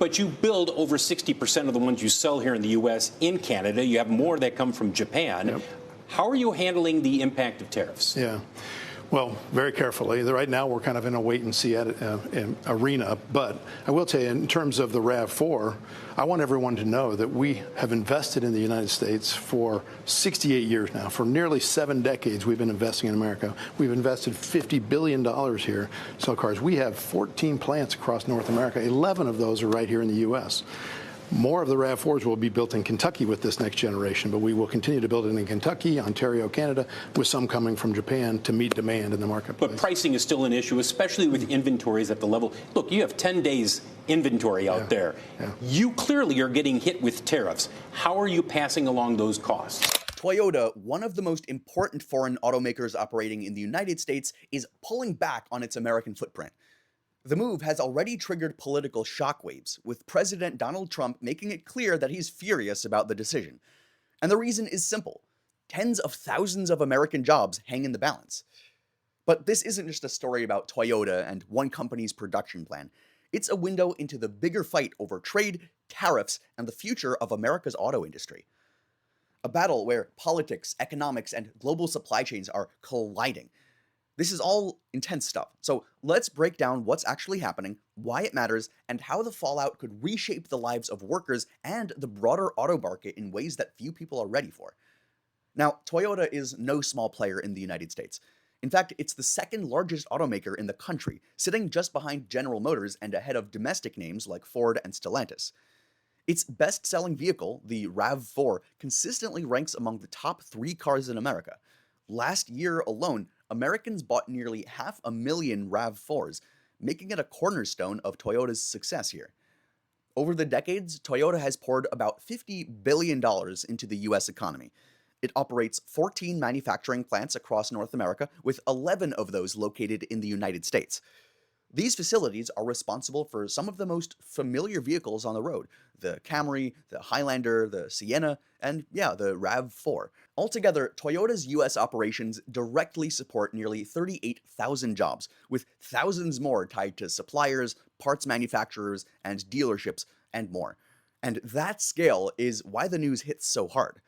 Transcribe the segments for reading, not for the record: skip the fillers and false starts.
But you build over 60% of the ones you sell here in the U.S. in Canada. You have more that come from Japan. Yep. How are you handling the impact of tariffs? Yeah. Well, very carefully. Right now, we're kind of in a wait-and-see arena. But I will tell you, in terms of the RAV4, I want everyone to know that we have invested in the United States for 68 years now. For nearly 7 decades, we've been investing in America. We've invested $50 billion here to sell cars. We have 14 plants across North America. 11 of those are right here in the U.S. More of the RAV4s will be built in Kentucky with this next generation, but we will continue to build it in Kentucky, Ontario, Canada, with some coming from Japan to meet demand in the marketplace. But pricing is still an issue, especially with inventories at the level. Look, you have 10 days inventory out there. Yeah. You clearly are getting hit with tariffs. How are you passing along those costs? Toyota, one of the most important foreign automakers operating in the United States, is pulling back on its American footprint. The move has already triggered political shockwaves, with President Donald Trump making it clear that he's furious about the decision. And the reason is simple. Tens of thousands of American jobs hang in the balance. But this isn't just a story about Toyota and one company's production plan. It's a window into the bigger fight over trade, tariffs, and the future of America's auto industry. A battle where politics, economics, and global supply chains are colliding. This is all intense stuff, so let's break down what's actually happening, why it matters, and how the fallout could reshape the lives of workers and the broader auto market in ways that few people are ready for. Now, Toyota is no small player in the United States. In fact, it's the second largest automaker in the country, sitting just behind General Motors and ahead of domestic names like Ford and Stellantis. Its best-selling vehicle, the RAV4, consistently ranks among the top 3 cars in America. Last year alone, Americans bought nearly 500,000 RAV4s, making it a cornerstone of Toyota's success here. Over the decades, Toyota has poured about $50 billion into the U.S. economy. It operates 14 manufacturing plants across North America, with 11 of those located in the United States. These facilities are responsible for some of the most familiar vehicles on the road: the Camry, the Highlander, the Sienna, and the RAV4. Altogether, Toyota's U.S. operations directly support nearly 38,000 jobs, with thousands more tied to suppliers, parts manufacturers, and dealerships, and more. And that scale is why the news hits so hard.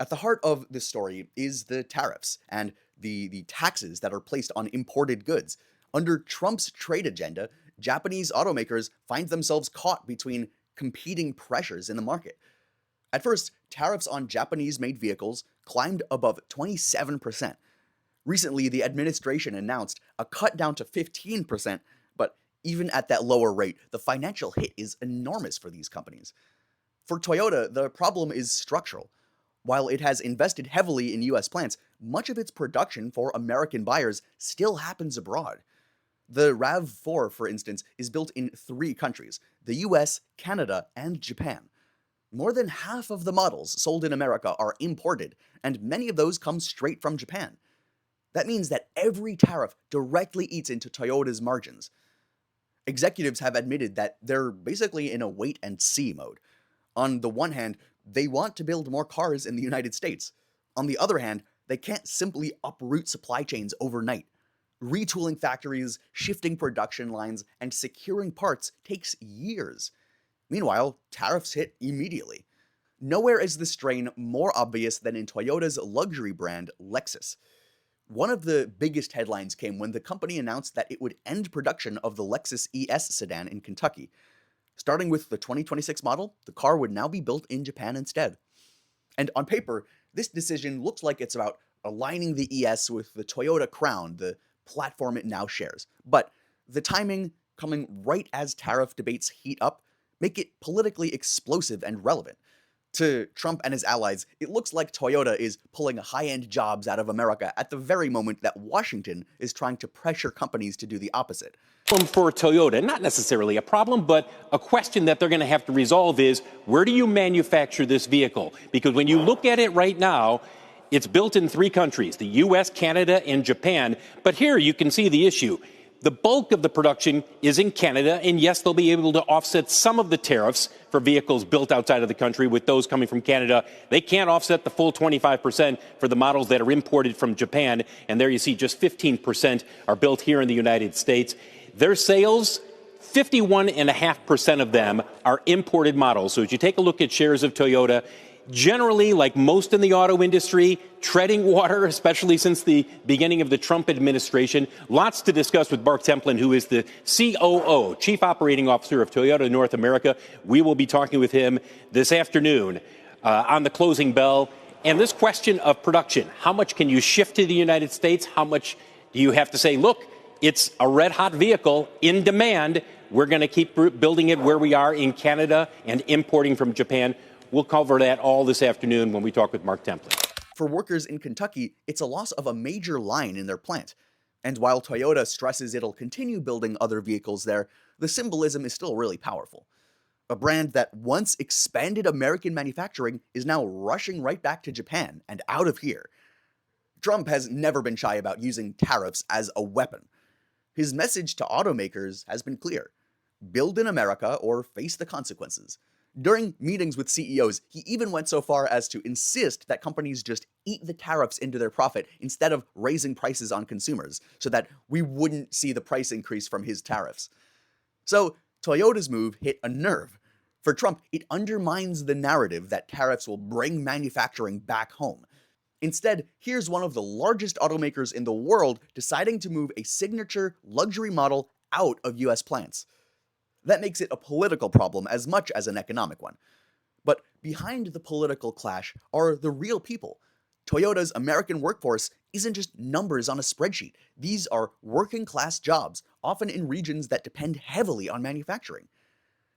At the heart of this story is the tariffs and the taxes that are placed on imported goods. Under Trump's trade agenda, Japanese automakers find themselves caught between competing pressures in the market. At first, tariffs on Japanese-made vehicles climbed above 27%. Recently, the administration announced a cut down to 15%, but even at that lower rate, the financial hit is enormous for these companies. For Toyota, the problem is structural. While it has invested heavily in U.S. plants, much of its production for American buyers still happens abroad. The RAV4, for instance, is built in 3 countries: the US, Canada, and Japan. More than half of the models sold in America are imported, and many of those come straight from Japan. That means that every tariff directly eats into Toyota's margins. Executives have admitted that they're basically in a wait-and-see mode. On the one hand, they want to build more cars in the United States. On the other hand, they can't simply uproot supply chains overnight. Retooling factories, shifting production lines, and securing parts takes years. Meanwhile, tariffs hit immediately. Nowhere is the strain more obvious than in Toyota's luxury brand, Lexus. One of the biggest headlines came when the company announced that it would end production of the Lexus ES sedan in Kentucky. Starting with the 2026 model, the car would now be built in Japan instead. And on paper, this decision looks like it's about aligning the ES with the Toyota Crown, the platform it now shares. But the timing, coming right as tariff debates heat up, make it politically explosive and relevant. To Trump and his allies, it looks like Toyota is pulling high-end jobs out of America at the very moment that Washington is trying to pressure companies to do the opposite. For Toyota, not necessarily a problem, but a question that they're going to have to resolve is, where do you manufacture this vehicle? Because when you look at it right now, it's built in 3 countries, the U.S., Canada, and Japan. But here you can see the issue. The bulk of the production is in Canada, and yes, they'll be able to offset some of the tariffs for vehicles built outside of the country with those coming from Canada. They can't offset the full 25% for the models that are imported from Japan, and there you see just 15% are built here in the United States. Their sales, 51.5% of them are imported models. So as you take a look at shares of Toyota, generally, like most in the auto industry, treading water, especially since the beginning of the Trump administration. Lots to discuss with Mark Templin, who is the COO, Chief Operating Officer of Toyota North America. We will be talking with him this afternoon on the closing bell. And this question of production, how much can you shift to the United States? How much do you have to say, look, it's a red-hot vehicle in demand. We're going to keep building it where we are in Canada and importing from Japan. We'll cover that all this afternoon when we talk with Mark Templin. For workers in Kentucky, it's a loss of a major line in their plant. And while Toyota stresses it'll continue building other vehicles there, the symbolism is still really powerful. A brand that once expanded American manufacturing is now rushing right back to Japan and out of here. Trump has never been shy about using tariffs as a weapon. His message to automakers has been clear: build in America or face the consequences. During meetings with CEOs, he even went so far as to insist that companies just eat the tariffs into their profit instead of raising prices on consumers, so that we wouldn't see the price increase from his tariffs. So Toyota's move hit a nerve. For Trump, it undermines the narrative that tariffs will bring manufacturing back home. Instead, here's one of the largest automakers in the world deciding to move a signature luxury model out of US plants. That makes it a political problem as much as an economic one. But behind the political clash are the real people. Toyota's American workforce isn't just numbers on a spreadsheet. These are working-class jobs, often in regions that depend heavily on manufacturing.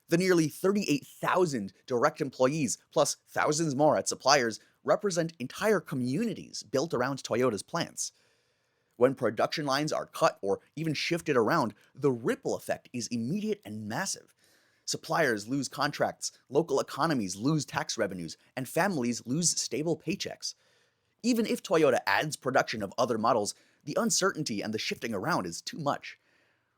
The nearly 38,000 direct employees, plus thousands more at suppliers, represent entire communities built around Toyota's plants. When production lines are cut or even shifted around, the ripple effect is immediate and massive. Suppliers lose contracts, local economies lose tax revenues, and families lose stable paychecks. Even if Toyota adds production of other models, the uncertainty and the shifting around is too much.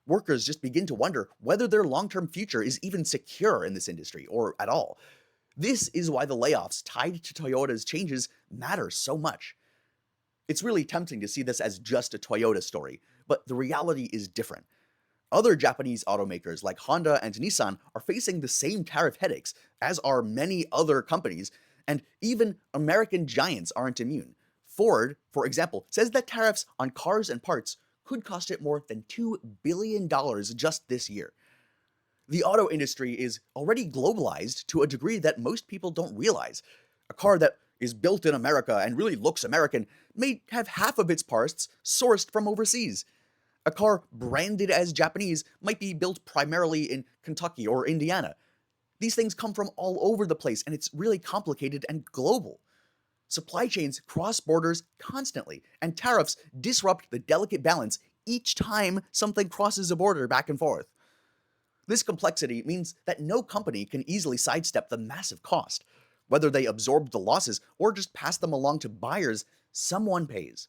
Workers just begin to wonder whether their long-term future is even secure in this industry, or at all. This is why the layoffs tied to Toyota's changes matter so much. It's really tempting to see this as just a Toyota story, but the reality is different. Other Japanese automakers like Honda and Nissan are facing the same tariff headaches, as are many other companies, and even American giants aren't immune. Ford, for example, says that tariffs on cars and parts could cost it more than $2 billion just this year. The auto industry is already globalized to a degree that most people don't realize. A car that is built in America and really looks American may have half of its parts sourced from overseas. A car branded as Japanese might be built primarily in Kentucky or Indiana. These things come from all over the place, and it's really complicated and global. Supply chains cross borders constantly, and tariffs disrupt the delicate balance each time something crosses a border back and forth. This complexity means that no company can easily sidestep the massive cost. Whether they absorb the losses or just pass them along to buyers, someone pays.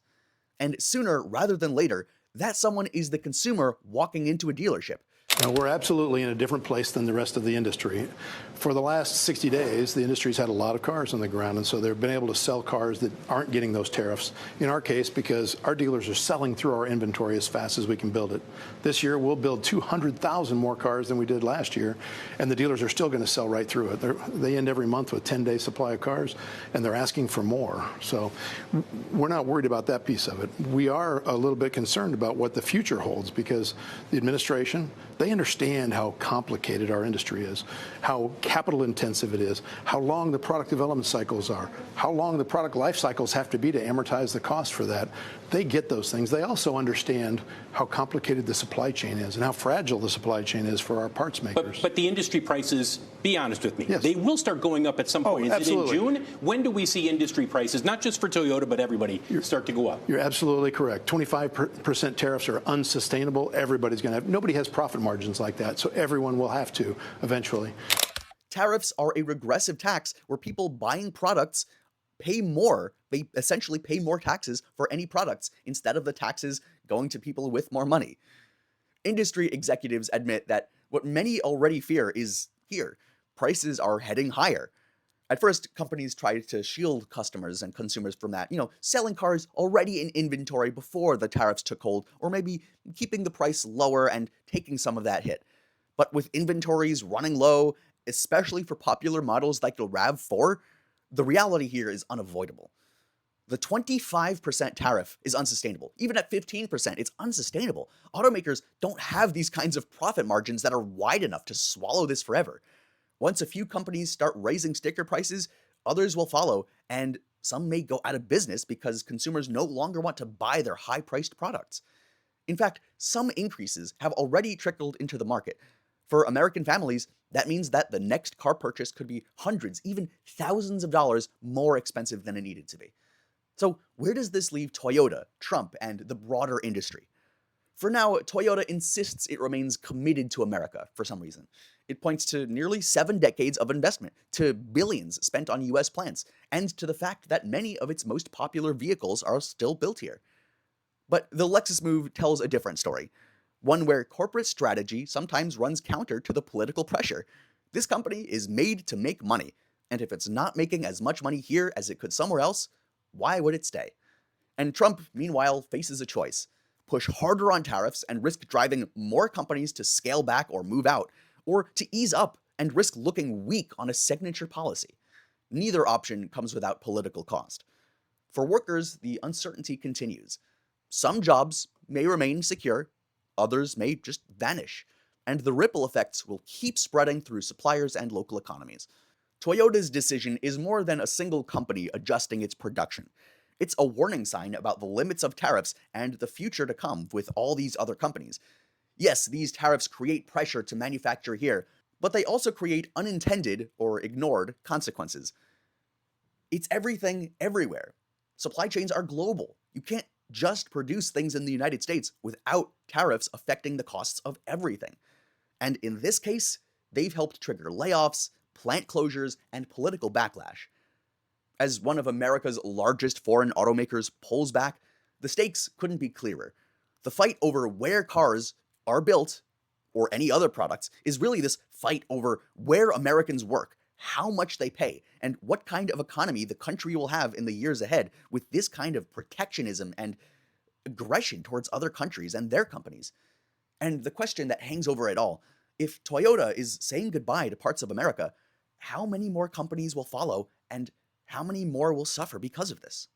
And sooner rather than later, that someone is the consumer walking into a dealership. Now, we're absolutely in a different place than the rest of the industry. For the last 60 days, the industry's had a lot of cars on the ground, and so they've been able to sell cars that aren't getting those tariffs. In our case, because our dealers are selling through our inventory as fast as we can build it. This year, we'll build 200,000 more cars than we did last year, and the dealers are still going to sell right through it. They end every month with 10-day supply of cars, and they're asking for more. So we're not worried about that piece of it. We are a little bit concerned about what the future holds, because the administration, they understand how complicated our industry is, how capital intensive it is, how long the product development cycles are, how long the product life cycles have to be to amortize the cost for that. They get those things. They also understand how complicated the supply chain is and how fragile the supply chain is for our parts makers. But the industry prices, be honest with me, yes, they will start going up at some point. Is absolutely. it in June? When do we see industry prices, not just for Toyota, but everybody, start to go up? You're absolutely correct. 25% tariffs are unsustainable. Everybody's going to have, nobody has profit margins like that, so everyone will have to eventually. Tariffs are a regressive tax where people buying products pay more. They essentially pay more taxes for any products instead of the taxes going to people with more money. Industry executives admit that what many already fear is here. Prices are heading higher. At first, companies tried to shield customers and consumers from that, selling cars already in inventory before the tariffs took hold, or maybe keeping the price lower and taking some of that hit. But with inventories running low, especially for popular models like the RAV4, the reality here is unavoidable. The 25% tariff is unsustainable. Even at 15%, it's unsustainable. Automakers don't have these kinds of profit margins that are wide enough to swallow this forever. Once a few companies start raising sticker prices, others will follow, and some may go out of business because consumers no longer want to buy their high-priced products. In fact, some increases have already trickled into the market. For American families, that means that the next car purchase could be hundreds, even thousands of dollars more expensive than it needed to be. So, where does this leave Toyota, Trump, and the broader industry? For now, Toyota insists it remains committed to America for some reason. It points to nearly 7 decades of investment, to billions spent on US plants, and to the fact that many of its most popular vehicles are still built here. But the Lexus move tells a different story, one where corporate strategy sometimes runs counter to the political pressure. This company is made to make money, and if it's not making as much money here as it could somewhere else, why would it stay? And Trump, meanwhile, faces a choice: push harder on tariffs and risk driving more companies to scale back or move out, or to ease up and risk looking weak on a signature policy. Neither option comes without political cost. For workers, the uncertainty continues. Some jobs may remain secure, others may just vanish, and the ripple effects will keep spreading through suppliers and local economies. Toyota's decision is more than a single company adjusting its production. It's a warning sign about the limits of tariffs and the future to come with all these other companies. Yes, these tariffs create pressure to manufacture here, but they also create unintended or ignored consequences. It's everything everywhere. Supply chains are global. You can't just produce things in the United States without tariffs affecting the costs of everything. And in this case, they've helped trigger layoffs, plant closures, and political backlash. As one of America's largest foreign automakers pulls back, the stakes couldn't be clearer. The fight over where cars are built, or any other products, is really this fight over where Americans work, how much they pay, and what kind of economy the country will have in the years ahead with this kind of protectionism and aggression towards other countries and their companies. And the question that hangs over it all: if Toyota is saying goodbye to parts of America, how many more companies will follow, and how many more will suffer because of this?